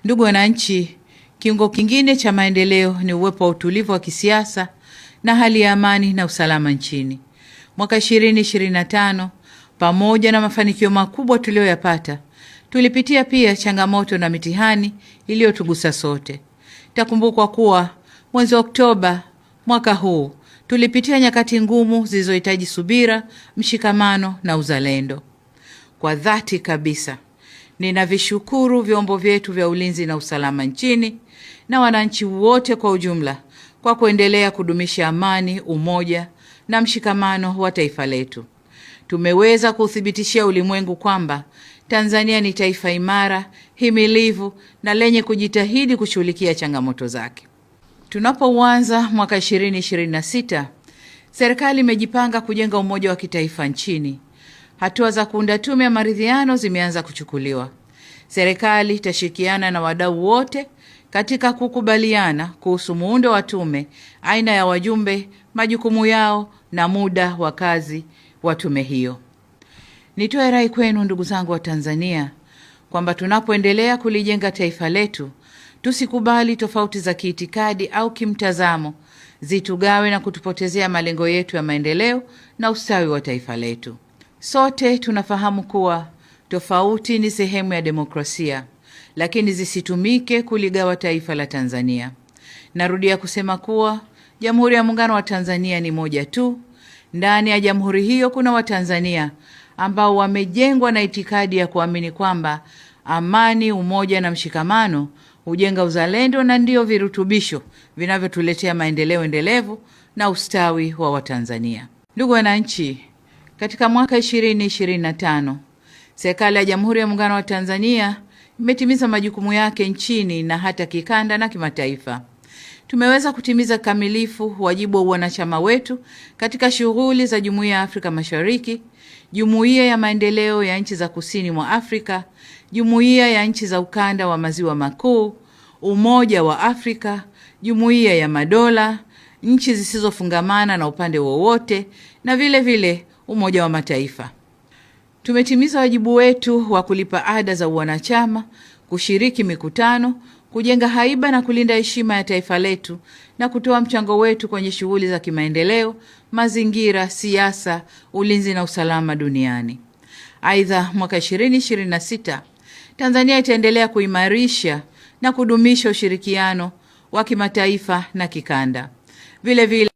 Ndugu wananchi, kiungo kingine cha maendeleo ni uwepo wa utulivu wa kisiasa na hali ya amani na usalama nchini. Mwaka 2025, pamoja na mafanikio makubwa tuliyoyapata, tulipitia pia changamoto na mitihani iliyotugusa sote. Takumbukwa kuwa mwezi Oktoba mwaka huu tulipitia nyakati ngumu zilizohitaji subira, mshikamano na uzalendo. Kwa dhati kabisa, ninavishukuru vyombo vyetu vya ulinzi na usalama nchini na wananchi wote kwa ujumla kwa kuendelea kudumisha amani, umoja na mshikamano wa taifa letu. Tumeweza kuthibitishia ulimwengu kwamba Tanzania ni taifa imara, himilivu na lenye kujitahidi kushughulikia changamoto zake. Tunapoanza mwaka 2026, serikali imejipanga kujenga umoja wa kitaifa nchini. Hatua za kuunda tume ya maridhiano zimeanza kuchukuliwa. Serikali itashirikiana na wadau wote katika kukubaliana kuhusu muundo wa tume, aina ya wajumbe, majukumu yao na muda wa kazi wa tume hiyo. Nitoe rai kwenu ndugu zangu wa Tanzania kwamba tunapoendelea kulijenga taifa letu, tusikubali tofauti za kiitikadi au kimtazamo zitugawe na kutupotezea malengo yetu ya maendeleo na ustawi wa taifa letu. Sote tunafahamu kuwa tofauti ni sehemu ya demokrasia, lakini zisitumike kuligawa taifa la Tanzania. Narudia kusema kuwa Jamhuri ya Muungano wa Tanzania ni moja tu. Ndani ya jamhuri hiyo kuna Watanzania ambao wamejengwa na itikadi ya kuamini kwamba amani, umoja na mshikamano hujenga uzalendo na ndio virutubisho vinavyotuletea maendeleo endelevu na ustawi wa Watanzania. Ndugu wananchi, katika mwaka 2025, serikali ya Jamhuri ya Muungano wa Tanzania imetimiza majukumu yake nchini na hata kikanda na kimataifa. Tumeweza kutimiza kamilifu wajibu wa wanachama wetu katika shughuli za Jumuiya ya Afrika Mashariki, Jumuiya ya Maendeleo ya Nchi za Kusini mwa Afrika, Jumuiya ya Nchi za Ukanda wa Maziwa Makuu, Umoja wa Afrika, Jumuiya ya Madola, nchi zisizofungamana na upande wowote na vile vile Umoja wa Mataifa. Tumetimiza wajibu wetu wa kulipa ada za wanachama, kushiriki mikutano, kujenga haiba na kulinda heshima ya taifa letu na kutoa mchango wetu kwenye shughuli za kimaendeleo, mazingira, siasa, ulinzi na usalama duniani. Aidha, mwaka 2026, Tanzania itaendelea kuimarisha na kudumisha ushirikiano wa kimataifa na kikanda. Vile vile,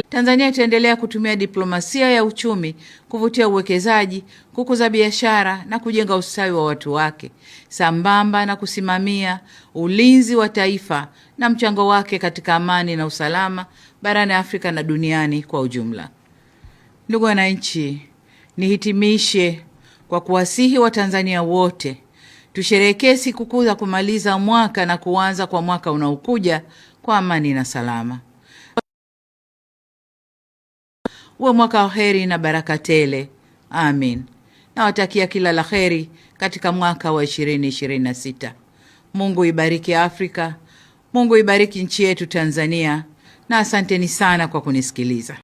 Tanzania itaendelea kutumia diplomasia ya uchumi kuvutia uwekezaji, kukuza biashara na kujenga ustawi wa watu wake, sambamba na kusimamia ulinzi wa taifa na mchango wake katika amani na usalama barani Afrika na duniani kwa ujumla. Ndugu wananchi, nihitimishe kwa kuwasihi Watanzania wote tusherehekee sikukuu za kumaliza mwaka na kuanza kwa mwaka unaokuja kwa amani na salama. Uwe mwaka wa heri na baraka tele. Amin. Nawatakia kila la heri katika mwaka wa 2026. Mungu ibariki Afrika. Mungu ibariki nchi yetu Tanzania. Na asanteni sana kwa kunisikiliza.